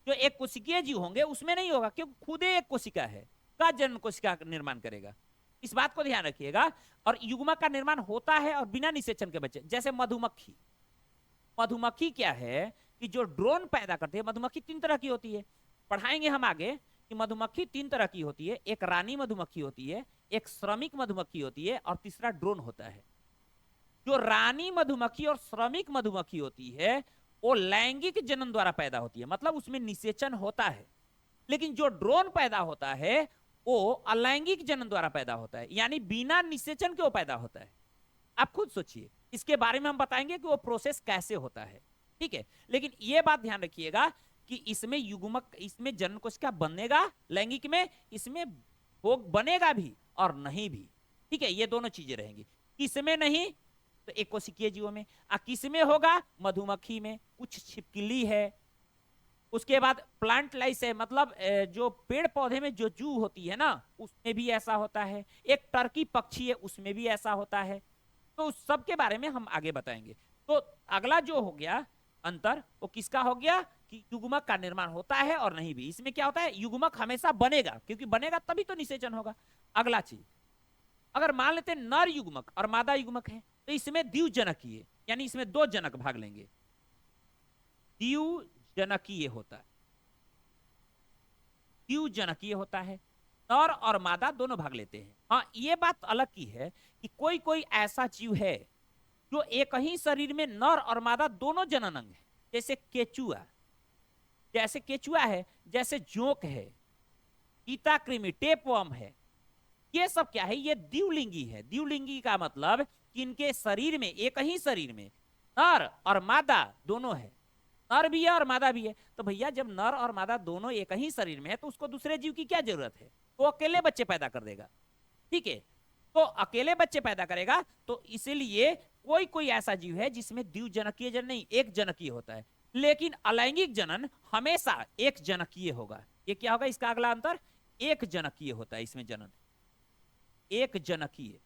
जो एक कोशिकीय जीव होंगे उसमें नहीं होगा, क्योंकि खुद एक कोशिका है, का जनन कोशिका का निर्माण करेगा। इस बात को ध्यान रखिएगा। और युग्मक का निर्माण होता है और बिना निषेचन के बच्चे, जैसे मधुमक्खी। मधुमक्खी क्या है कि जो ड्रोन पैदा करती है, मधुमक्खी 3 तरह की होती है, पढ़ाएंगे हम आगे कि मधुमक्खी 3 तरह की होती है। एक रानी मधुमक्खी होती है, एक श्रमिक मधुमक्खी होती है, और तीसरा ड्रोन होता है। जो रानी मधुमक्खी और श्रमिक मधुमक्खी होती है वो लैंगिक जनन द्वारा पैदा होती है, मतलब उसमें निषेचन होता है। लेकिन जो ड्रोन पैदा होता है वो अलैंगिक जनन द्वारा पैदा होता है, यानी बिना निषेचन के वो पैदा होता है। आप खुद सोचिए, इसके बारे में हम बताएंगे कि वो प्रोसेस कैसे होता है, ठीक है। लेकिन ये बात ध्यान रखिएगा कि इसमें युग्मक, इसमें जनन कोश क्या बनेगा लैंगिक में, इसमें वो बनेगा भी और नहीं भी, ठीक है। ये दोनों चीजें रहेंगी। किसमें नहीं तो एक कोशिकीय जीवों में, किसमें होगा मधुमक्खी में, कुछ छिपकली है। उसके बाद प्लांट लाइस है, मतलब जो पेड़ पौधे में जो जू होती है ना उसमें भी ऐसा होता है। एक टर्की पक्षी है उसमें भी ऐसा होता है। तो उस सब के बारे में हम आगे बताएंगे। तो अगला जो हो गया अंतर वो किसका हो गया कि युग्मक का निर्माण होता है और नहीं भी। इसमें क्या होता है, युग्मक हमेशा बनेगा, क्योंकि बनेगा तभी तो निषेचन होगा। अगला चीज, अगर मान लेते हैं नर युग्मक और मादा युग्मक है तो इसमें द्विजनकीय, यानी इसमें 2 जनक भाग लेंगे, द्विजनकीय होता है। द्विजनकीय होता है, नर और मादा दोनों भाग लेते हैं। हाँ, ये बात अलग की है कि कोई कोई ऐसा जीव है जो एक ही शरीर में नर और मादा दोनों जनन अंग है, जैसे केचुआ, जैसे केचुआ है, जैसे जोंक है, ईताकृमि, टेपवर्म है। ये सब क्या है, ये द्विलिंगी है। द्विलिंगी का मतलब कि इनके शरीर में, एक ही शरीर में नर और मादा दोनों है, नर भी है और मादा भी है। तो भैया जब नर और मादा दोनों एक ही शरीर में है तो उसको दूसरे जीव की क्या जरूरत है, वो अकेले बच्चे पैदा कर देगा, ठीक है। तो अकेले बच्चे पैदा करेगा, तो इसीलिए कोई कोई ऐसा जीव है जिसमें द्विजनकीय जनन नहीं, एक जनकीय होता है। लेकिन अलैंगिक जनन हमेशा एक जनकीय होगा। ये क्या होगा, इसका अगला अंतर, एक जनकीय होता है। इसमें जनन एक जनकीय,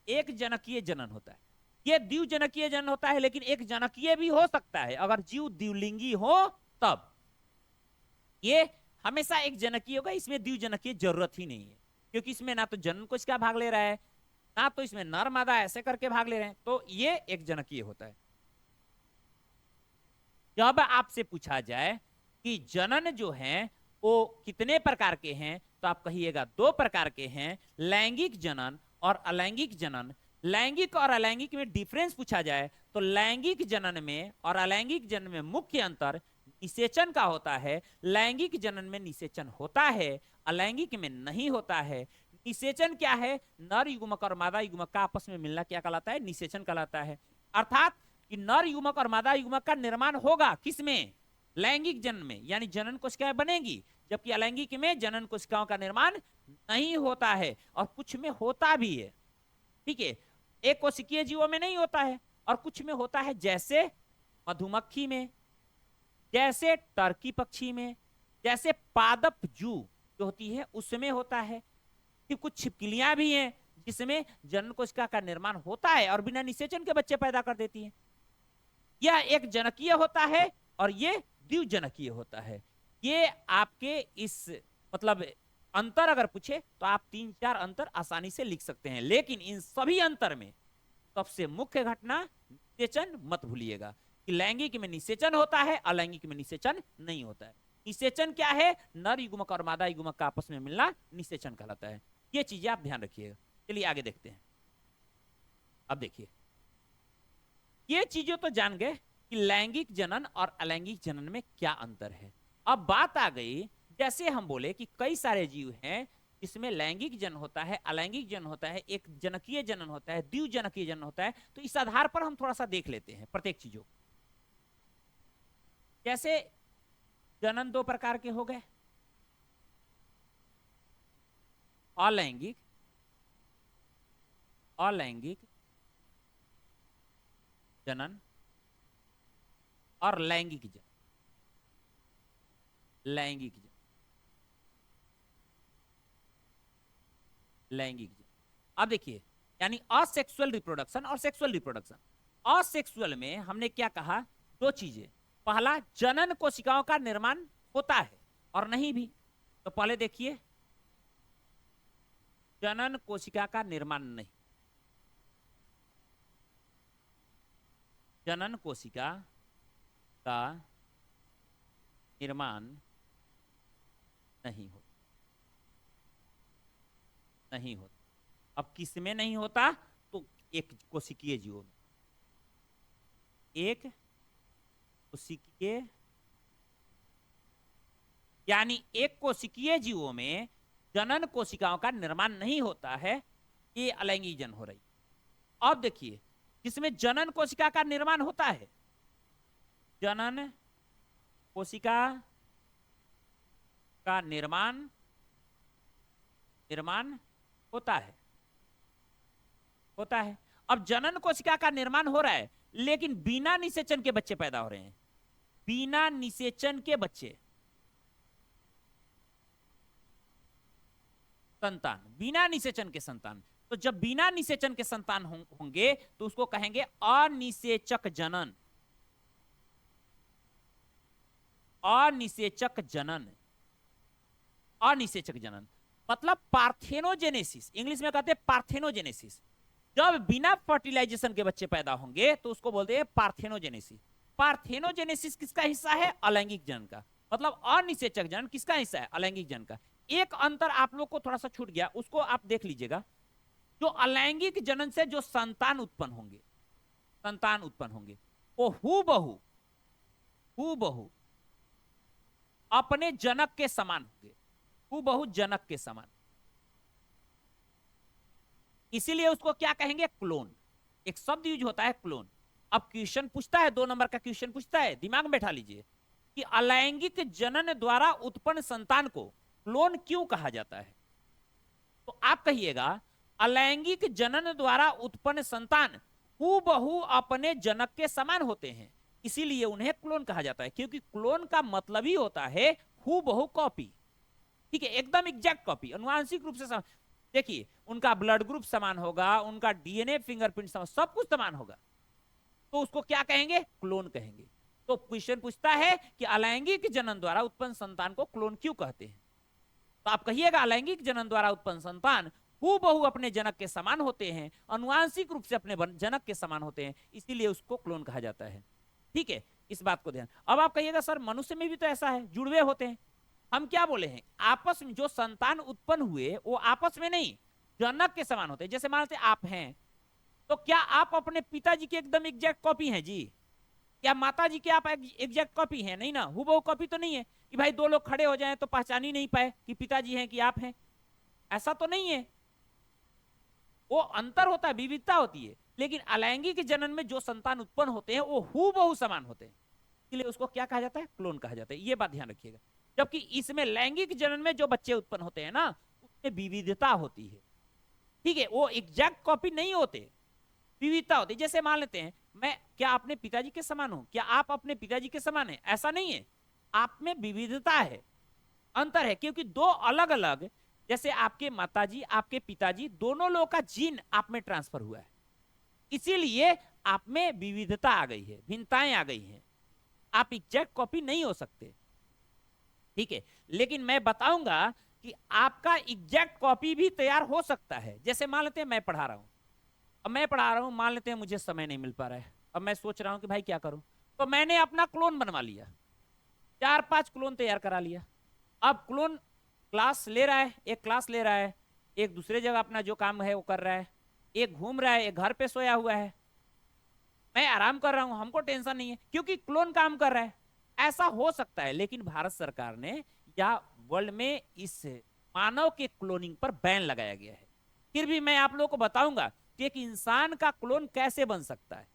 एक जनकीय जनन होता है। ये द्विजनकीय जनन होता है, लेकिन एक जनकीय भी हो सकता है अगर जीव द्विलिंगी हो तब। ये हमेशा एक जनकीय होगा, इसमें द्विजनकीय जरूरत ही नहीं है, क्योंकि इसमें ना तो जनन कोश का भाग ले रहा है, ना तो इसमें नर मादा ऐसे करके भाग ले रहे हैं, तो ये एक जनकीय होता है। जब आपसे पूछा जाए कि जनन जो है वो कितने प्रकार के हैं, तो आप कहिएगा 2 प्रकार के हैं, लैंगिक जनन और अलैंगिक जनन। लैंगिक और अलैंगिक में डिफरेंस पूछा जाए तो लैंगिक जनन में और अलैंगिक जनन में मुख्य अंतर निषेचन का होता है। लैंगिक जनन में निषेचन होता है, अलैंगिक में नहीं होता है। निषेचन क्या है, नर युग्मक और मादा युग्मक का आपस में मिलना क्या कहलाता है, निषेचन कहलाता है। अर्थात कि नर युग्मक और मादा युग्मक का निर्माण होगा किसमें, लैंगिक जनन में, यानी जनन कोशिकाएं बनेगी, जबकि अलैंगिक में जनन कोशिकाओं का निर्माण नहीं होता है, और कुछ में होता भी है, ठीक है। एक कोशिकीय जीवों में नहीं होता है और कुछ में होता है, जैसे मधुमक्खी में, जैसे टर्की पक्षी में, जैसे पादप जू जो होती है उसमें होता है। कि कुछ छिपकलियां भी हैं जिसमें जनन कोशिका का निर्माण होता है और बिना निषेचन के बच्चे पैदा कर देती हैं। यह एक जनकीय होता है और ये द्विजनकीय होता है। ये आपके इस मतलब अंतर अगर पूछे तो आप 3-4 अंतर आसानी से लिख सकते हैं, लेकिन इन सभी अंतर में सबसे मुख्य घटना निषेचन मत भूलिएगा कि लैंगिक में निषेचन होता है, अलैंगिक में निषेचन नहीं होता है। निषेचन क्या है, नर युग्मक और मादा युग्मक का आपस में मिलना निषेचन कहलाता है। ये चीजें आप ध्यान रखिएगा। चलिए आगे देखते हैं। अब देखिए, ये चीजें तो जान गए कि लैंगिक जनन और अलैंगिक जनन में क्या अंतर है। अब बात आ गई, जैसे हम बोले कि कई सारे जीव हैं जिसमें लैंगिक जनन होता है, अलैंगिक जनन होता है, एक जनकीय जनन होता है, द्विजनकीय जनन होता है। तो इस आधार पर हम थोड़ा सा देख लेते हैं प्रत्येक चीजों। जैसे जनन 2 प्रकार के हो गए, अलैंगिक, अलैंगिक जनन और लैंगिक जनन। लैंगिक जनन, लैंगिक जनन। अब देखिए, यानी असेक्सुअल रिप्रोडक्शन और सेक्सुअल रिप्रोडक्शन। असेक्सुअल में हमने क्या कहा, 2 चीजें। पहला, जनन कोशिकाओं का निर्माण होता है और नहीं भी। तो पहले देखिए, जनन कोशिका का निर्माण नहीं, जनन कोशिका का निर्माण नहीं होता, नहीं होता। अब किसमें नहीं होता? तो एक कोशिकीय जीवों में, एक कोशिकीय, यानी एक कोशिकीय जीवों में जनन कोशिकाओं का निर्माण नहीं होता है, ये अलैंगिक जनन हो रही। अब देखिए किसमें जनन कोशिका का निर्माण होता है? जनन कोशिका का निर्माण निर्माण होता है, होता है। अब जनन कोशिका का निर्माण हो रहा है, लेकिन बिना निषेचन के बच्चे पैदा हो रहे हैं, बिना निषेचन के बच्चे, संतान, बिना निषेचन के संतान। तो जब बिना निषेचन के संतान होंगे तो उसको कहेंगे अनिषेचक जनन, अनिषेचक जनन, अनिषेचक जनन मतलब पार्थेनोजेनेसिस, इंग्लिश में कहते हैं पार्थेनोजेनेसिस। जब बिना फर्टिलाइजेशन के बच्चे पैदा होंगे तो उसको बोलते हैं पार्थेनोजेनेसिस। पार्थेनोजेनेसिस किसका हिस्सा है? अलैंगिक जनन का। मतलब अनिषेचक जनन किसका हिस्सा है? अलैंगिक जनन का। एक अंतर आप लोग को थोड़ा सा छूट गया, उसको आप देख लीजिएगा। जो अलैंगिक जनन से जो संतान उत्पन्न होंगे, संतान उत्पन्न होंगे, वो हूबहू अपने जनक के समान होंगे, हूबहू जनक के समान। इसीलिए उसको क्या कहेंगे? क्लोन। एक शब्द यूज होता है क्लोन। अब क्वेश्चन पूछता है, 2 नंबर का क्वेश्चन पूछता है, दिमाग में बैठा लीजिए कि अलैंगिक जनन द्वारा उत्पन्न संतान को क्लोन क्यों कहा जाता है? तो आप कहिएगा अलैंगिक जनन द्वारा उत्पन्न संतान हूबहू अपने जनक के समान होते हैं, इसीलिए उन्हें क्लोन कहा जाता है। क्योंकि क्लोन का मतलब ही होता है हूबहू कॉपी, ठीक है, एकदम एग्जैक्ट कॉपी, अनुवांशिक रूप से समान। देखिए उनका ब्लड ग्रुप समान होगा, उनका डीएनए फिंगरप्रिंट समान, सब कुछ समान होगा, तो उसको क्या कहेंगे? क्लोन कहेंगे। तो क्वेश्चन पूछता है कि अलैंगिक जनन द्वारा उत्पन्न संतान को क्लोन क्यों कहते हैं? तो आप कहिएगा अलैंगिक जनन द्वारा उत्पन्न संतान हूबहू अपने जनक के समान होते हैं, अनुवांशिक रूप से अपने जनक के समान होते हैं, इसीलिए उसको क्लोन कहा जाता है। ठीक है, इस बात को ध्यान। अब आप कहिएगा सर मनुष्य में भी तो ऐसा है, जुड़वे होते हैं। हम क्या बोले हैं? आपस में जो संतान उत्पन्न हुए वो आपस में नहीं, जनक के समान होते हैं। जैसे मानते आप हैं, तो क्या आप अपने पिताजी की एकदम एग्जैक्ट कॉपी हैं जी? क्या माता जी की आप एग्जैक्ट कॉपी हैं? नहीं ना, हूबहू कॉपी तो नहीं है कि भाई 2 लोग खड़े हो जाएं तो पहचान ही नहीं पाए कि पिताजी हैं कि आप हैं, ऐसा तो नहीं है। वो अंतर होता है, विविधता होती है। लेकिन अलैंगिक जनन में जो संतान उत्पन्न होते हैं वो हूबहू समान होते हैं, इसलिए उसको क्या कहा जाता है? क्लोन कहा जाता है। ये बात ध्यान रखिएगा। जबकि इसमें लैंगिक जनन में जो बच्चे उत्पन्न होते हैं ना, उसमें विविधता होती है, ठीक है, वो एग्जैक्ट कॉपी नहीं होते, विविधता होती है। जैसे मान लेते हैं मैं, क्या अपने पिताजी के समान हूं? क्या आप अपने पिताजी के समान हैं? ऐसा नहीं है, आप में विविधता है, अंतर है। क्योंकि 2 अलग अलग, जैसे आपके माताजी आपके पिताजी दोनों लोगों का जीन आप में ट्रांसफर हुआ है, इसीलिए आप में विविधता आ गई है, भिन्नताएं आ गई हैं, आप एग्जैक्ट कॉपी नहीं हो सकते, ठीक है। लेकिन मैं बताऊंगा कि आपका एग्जैक्ट कॉपी भी तैयार हो सकता है। जैसे मान लेते हैं मैं पढ़ा रहा हूं, अब मैं पढ़ा रहा हूं, मान लेते हैं मुझे समय नहीं मिल पा रहा है, अब मैं सोच रहा हूं कि भाई क्या करूं, तो मैंने अपना क्लोन बनवा लिया, 4-5 क्लोन तैयार करा लिया। अब क्लोन क्लास ले रहा है, एक क्लास ले रहा है, एक दूसरे जगह अपना जो काम है वो कर रहा है, एक घूम रहा है, एक घर पे सोया हुआ है, मैं आराम कर रहा हूं, हमको टेंशन नहीं है क्योंकि क्लोन काम कर रहा है। ऐसा हो सकता है, लेकिन भारत सरकार ने या वर्ल्ड में इस मानव के क्लोनिंग पर बैन लगाया गया है। फिर भी मैं आप लोगों को बताऊंगा कि एक इंसान का क्लोन कैसे बन सकता है,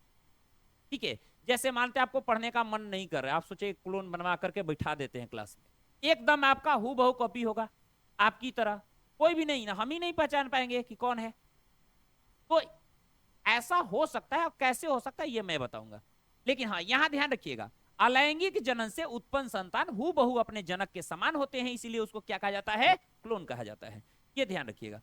ठीक है। जैसे मानते आपको पढ़ने का मन नहीं कर रहा है, आप सोचे क्लोन बनवा करके बैठा देते हैं क्लास में, एकदम आपका हूबहू कॉपी होगा आपकी तरह, कोई भी नहीं ना, हम ही नहीं पहचान पाएंगे कि कौन है। तो ऐसा हो सकता है, और कैसे हो सकता है ये मैं बताऊंगा। लेकिन हाँ, यहां ध्यान रखिएगा, अलैंगिक जनन से उत्पन्न संतान हूबहू अपने जनक के समान होते हैं, इसीलिए उसको क्या कहा जाता है? क्लोन कहा जाता है। ये ध्यान रखिएगा।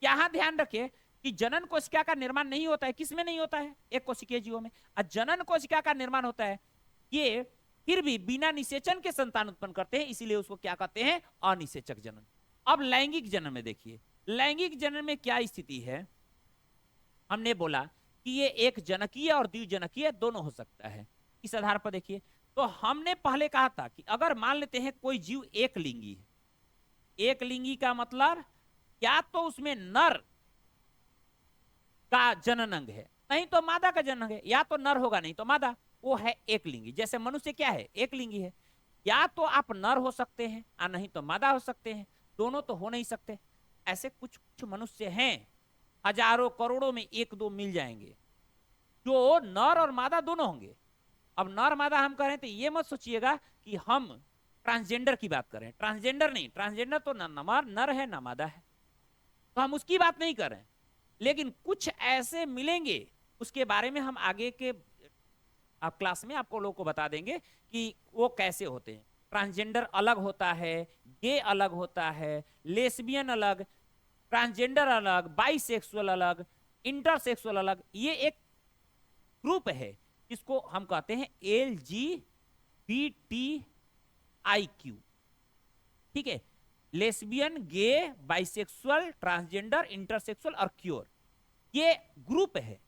यहां ध्यान रखिए कि जनन कोशिका का निर्माण नहीं होता है, किसमें नहीं होता है? एक कोशिकीय जीवों में। और जनन कोशिका का निर्माण होता है, ये फिर भी बिना निषेचन के संतान उत्पन्न करते हैं, इसीलिए उसको क्या कहते हैं? अनिषेचक जनन। अब लैंगिक जनन में देखिए, लैंगिक जनन में क्या स्थिति है, हमने बोला कि ये एक जनकीय और द्विजनकीय दोनों हो सकता है। इस आधार पर देखिए, तो हमने पहले कहा था कि अगर मान लेते हैं कोई जीव एक लिंगी है, एक लिंगी का मतलब या तो उसमें नर का जनन अंग है, नहीं तो मादा का जनन अंग है, या तो नर होगा नहीं तो मादा, वो है एक लिंगी। जैसे मनुष्य क्या है, एक लिंगी है, या तो आप नर हो सकते हैं और नहीं तो मादा हो सकते हैं, दोनों तो हो नहीं सकते। ऐसे कुछ कुछ मनुष्य हैं, हजारों करोड़ों में एक दो मिल जाएंगे जो नर और मादा दोनों होंगे। अब नर मादा हम कह रहे हैं तो ये मत सोचिएगा कि हम ट्रांसजेंडर की बात करें, ट्रांसजेंडर नहीं, ट्रांसजेंडर तो नर है ना मादा है, तो हम उसकी बात नहीं कर रहे हैं। लेकिन कुछ ऐसे मिलेंगे, उसके बारे में हम आगे के आप क्लास में आपको लोगों को बता देंगे कि वो कैसे होते हैं। ट्रांसजेंडर अलग होता है, गे अलग होता है, लेस्बियन अलग, ट्रांसजेंडर अलग, बाइसेक्सुअल अलग, इंटरसेक्सुअल अलग, ये एक ग्रुप है जिसको हम कहते हैं LGBTIQ। ठीक है, लेस्बियन, गे, बाइसेक्सुअल, ट्रांसजेंडर, इंटरसेक्सुअल और क्योर, ये ग्रुप है।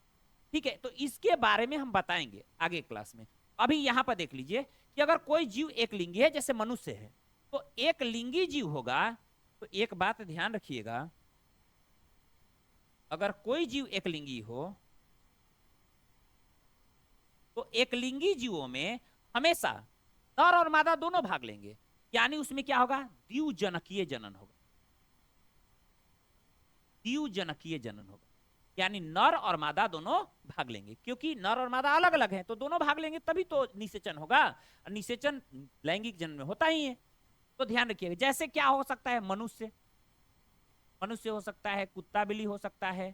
ठीक है, तो इसके बारे में हम बताएंगे आगे क्लास में। अभी यहां पर देख लीजिए कि अगर कोई जीव एक लिंगी है, जैसे मनुष्य है, तो एक लिंगी जीव होगा, तो एक बात ध्यान रखिएगा, अगर कोई जीव एक लिंगी हो तो एक लिंगी जीवों में हमेशा नर और मादा दोनों भाग लेंगे, यानी उसमें क्या होगा, द्विजनकीय जनन होगा, द्विजनकीय जनन होगा, यानी नर और मादा दोनों भाग लेंगे। क्योंकि नर और मादा अलग अलग हैं तो दोनों भाग लेंगे तभी तो निषेचन होगा, और निषेचन लैंगिक जन्म में होता ही है। तो ध्यान रखिएगा, जैसे क्या हो सकता है, मनुष्य, मनुष्य हो सकता है, कुत्ता बिल्ली हो सकता है,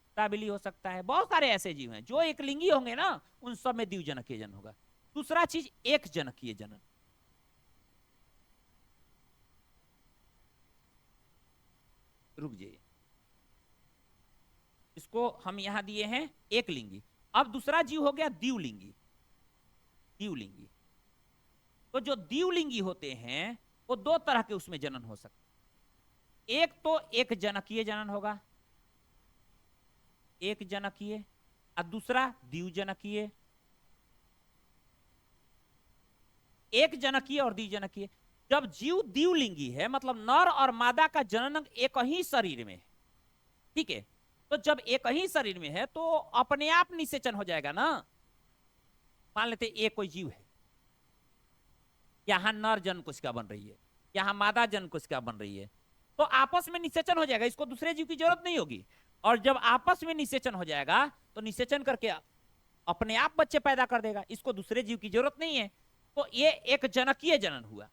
कुत्ता बिल्ली हो सकता है, बहुत सारे ऐसे जीव हैं जो एक लिंगी होंगे ना, उन सब में द्विजनकीय जनन होगा। दूसरा चीज एक जनकीय जनन, रुक जाइए, इसको हम यहां दिए हैं एक लिंगी। अब दूसरा जीव हो गया द्विलिंगी, द्विलिंगी। तो जो द्विलिंगी होते हैं वो दो तरह के उसमें जनन हो सकते हैं, एक तो एक जनकीय जनन होगा, एक जनकीय, और दूसरा द्विजनकीय। एक जनकीय और द्विजनकीय, जब जीव द्विलिंगी है मतलब नर और मादा का जनन एक ही शरीर में है, ठीक है, तो जब एक ही शरीर में है तो अपने आप निषेचन हो जाएगा ना। मान लेते एक कोई जीव है, यहां नर जन कोशिका बन रही है, यहां मादा जन कोशिका बन रही है, तो आपस में निषेचन हो जाएगा, इसको दूसरे जीव की जरूरत नहीं होगी। और जब आपस में निषेचन हो जाएगा तो निषेचन करके अपने आप बच्चे पैदा कर देगा, इसको दूसरे जीव की जरूरत नहीं है। तो ये एक जनकीय जनन हुआ,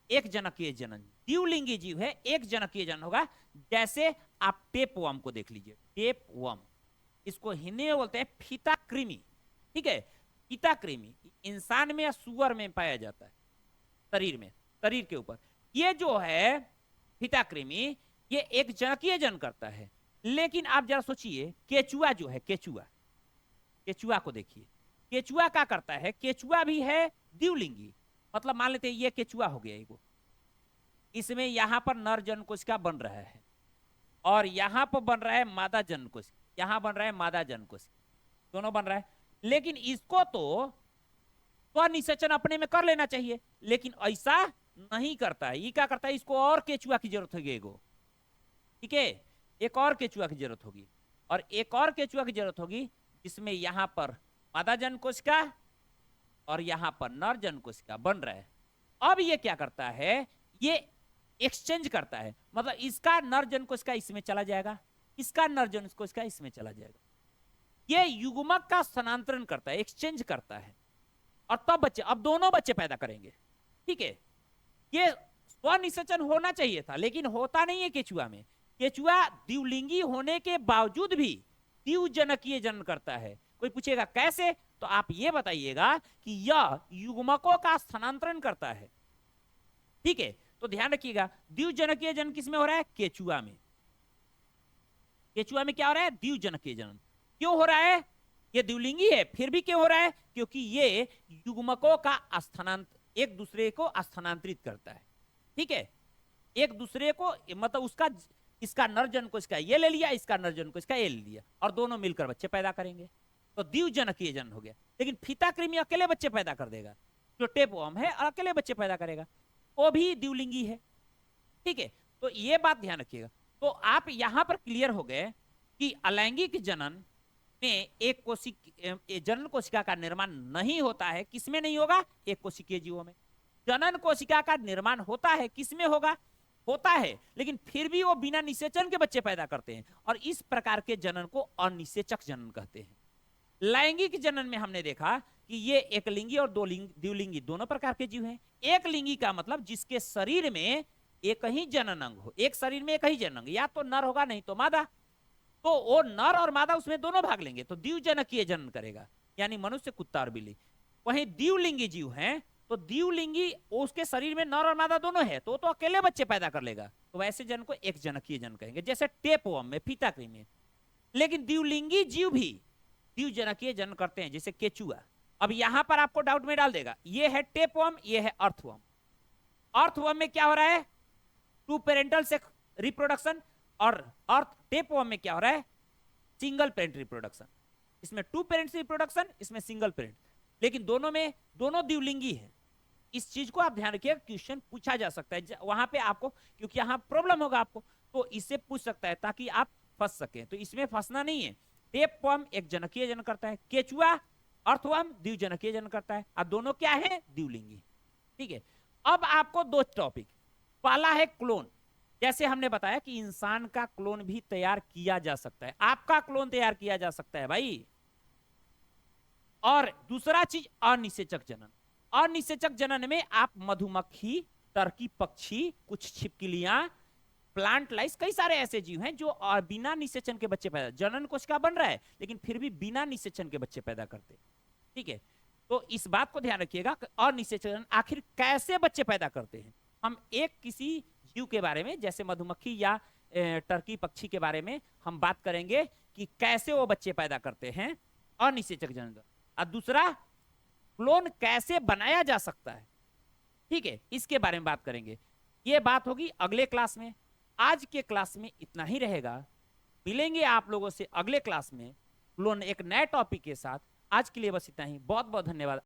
एक जनकीय जनन। द्विलिंगी जीव है, एक जनकीय जनन होगा। जैसे आप टेप वर्म को देख लीजिए, टेप वर्म, इसको हिंदी में बोलते हैं फीता कृमि। ठीक है, फीता कृमि इंसान में या सुअर में पाया जाता है, शरीर में, शरीर के ऊपर। ये जो है फीता कृमि, ये एक जनकीय जनन करता है। लेकिन आप जरा सोचिए, केचुआ जो है, केचुआ, केचुआ को देखिए, केचुआ क्या करता है, केचुआ भी है द्विलिंगी। मतलब मान लेते हैं ये केचुआ हो गया एगो, इसमें यहां पर नर जन कोशिका बन रहा है और यहां पर बन रहा है मादा जन कोशिका, यहां बन रहा है मादा जन कोशिका, दोनों बन रहा है। लेकिन इसको तो स्वनिषेचन अपने में कर लेना चाहिए, लेकिन ऐसा नहीं करता है। ये क्या करता है, इसको और केचुआ की जरूरत होगी एगो, ठीक है, एक और केचुआ की जरूरत होगी, और एक और केचुआ की जरूरत होगी जिसमें यहां पर मादा जन कोशिका और यहां पर नर जन कोशिका बन रहा है। अब ये क्या करता है, ये एक्सचेंज करता है, मतलब इसका नर जन कोशिका इसमें चला जाएगा, इसका नर जन कोशिका इसमें चला जाएगा। ये युग्मक का स्थानांतरण करता है, एक्सचेंज करता है, और तब बच्चे, अब दोनों बच्चे पैदा करेंगे। ठीक है, ये स्वनिषेचन होना चाहिए था लेकिन होता नहीं है केचुआ में। केचुआ द्विलिंगी होने के बावजूद भी द्विजनकीय जनन करता है। कोई पूछेगा कैसे, तो आप ये बताइएगा कि यह युग्मकों का स्थानांतरण करता है। ठीक है, तो ध्यान रखिएगा, द्विजनकीय जनन किसमें हो रहा है, केचुआ में। केचुआ में क्या हो रहा है, द्विजनकीय जनन। क्यों हो रहा है, ये द्विलिंगी है फिर भी क्यों हो रहा है, क्योंकि ये युग्मकों का स्थानांतर, एक दूसरे को स्थानांतरित करता है। ठीक है, एक दूसरे को, मतलब उसका इसका नर जन कोशिका ये ले लिया, इसका नर जन कोशिका ये ले लिया, और दोनों मिलकर बच्चे पैदा करेंगे, तो द्विजनकीय जनन हो गया। लेकिन फीता कृमि अकेले बच्चे पैदा कर देगा, जो टेपवर्म है अकेले बच्चे पैदा करेगा, वो भी द्विलिंगी है। ठीक है, तो ये बात ध्यान रखिएगा। तो आप यहां पर क्लियर हो गए कि अलैंगिक जनन में एक जनन कोशिका का निर्माण नहीं होता है। किसमें नहीं होगा? एक कोशिकीय जीवों में। जनन कोशिका का निर्माण होता है, किसमें होगा? होता है, लेकिन फिर भी वो बिना निषेचन के बच्चे पैदा करते हैं, और इस प्रकार के जनन को अनिषेचक जनन कहते हैं। लैंगिक जनन में हमने देखा कि ये एक लिंगी और द्विलिंगी दोनों प्रकार के जीव हैं। एक लिंगी का मतलब जिसके शरीर में एक ही जनन अंग हो, एक शरीर में एक ही जनन अंग, या तो नर होगा नहीं तो मादा, तो वो नर और मादा उसमें दोनों भाग लेंगे, तो द्विजनकीय जनन करेगा, यानी मनुष्य, कुत्ता और बिल्ली। वहीं द्विलिंगी जीव हैं, तो द्विलिंगी उसके शरीर में नर और मादा दोनों है, तो अकेले बच्चे पैदा कर लेगा, तो वैसे जन को एक जनकीय जनन कहेंगे, जैसे टेपवर्म में, फीता कृमि में। लेकिन द्विलिंगी जीव भी द्विजनकीय जनन करते हैं, जैसे केचुआ। अब यहां पर आपको डाउट में डाल देगा, ये है टेपवर्म, ये है अर्थवर्म। अर्थवर्म में क्या हो रहा है? टू पेरेंटल सेक्स रिप्रोडक्शन, और टेपवर्म में क्या हो रहा है? Single parent reproduction. इसमें टू पेरेंट्स रिप्रोडक्शन, इसमें सिंगल पेरेंट, लेकिन दोनों में दोनों द्विलिंगी है। इस चीज को आप ध्यान रखिएगा, क्वेश्चन पूछा जा सकता है वहां पे आपको, क्योंकि यहां प्रॉब्लम होगा आपको, तो इससे पूछ सकता है ताकि आप फंस सके, तो इसमें फंसना नहीं है। टेपवर्म एक जनकीय जनन करता है, केचुआ अर्थवर्म द्विजनकीय जनन करता है, और दोनों क्या है? द्विलिंगी। ठीक है, अब आपको दो टॉपिक, पहला है क्लोन। जैसे हमने बताया कि इंसान का क्लोन भी तैयार किया जा सकता है, आपका क्लोन तैयार किया जा सकता है भाई। और दूसरा चीज अनिषेचक जनन। अनिषेचक जनन में आप मधुमक्खी, टर्की पक्षी, कुछ छिपकलियां, प्लांट लाइस, कई सारे ऐसे जीव हैं जो बिना निषेचन के बच्चे पैदा, जनन कोशिका बन रहा है लेकिन फिर भी बिना निषेचन के बच्चे पैदा करते। ठीक है, तो इस बात को ध्यान रखिएगा, अनिषेचन आखिर कैसे बच्चे पैदा करते हैं। हम एक किसी जीव के बारे में, जैसे मधुमक्खी या टर्की पक्षी के बारे में हम बात करेंगे कि कैसे वो बच्चे पैदा करते हैं, अनिषेचक जनन। और दूसरा, क्लोन कैसे बनाया जा सकता है। ठीक है, इसके बारे में बात करेंगे। ये बात होगी अगले क्लास में। आज के क्लास में इतना ही रहेगा, मिलेंगे आप लोगों से अगले क्लास में क्लोन एक नए टॉपिक के साथ। आज के लिए बस इतना ही, बहुत बहुत धन्यवाद।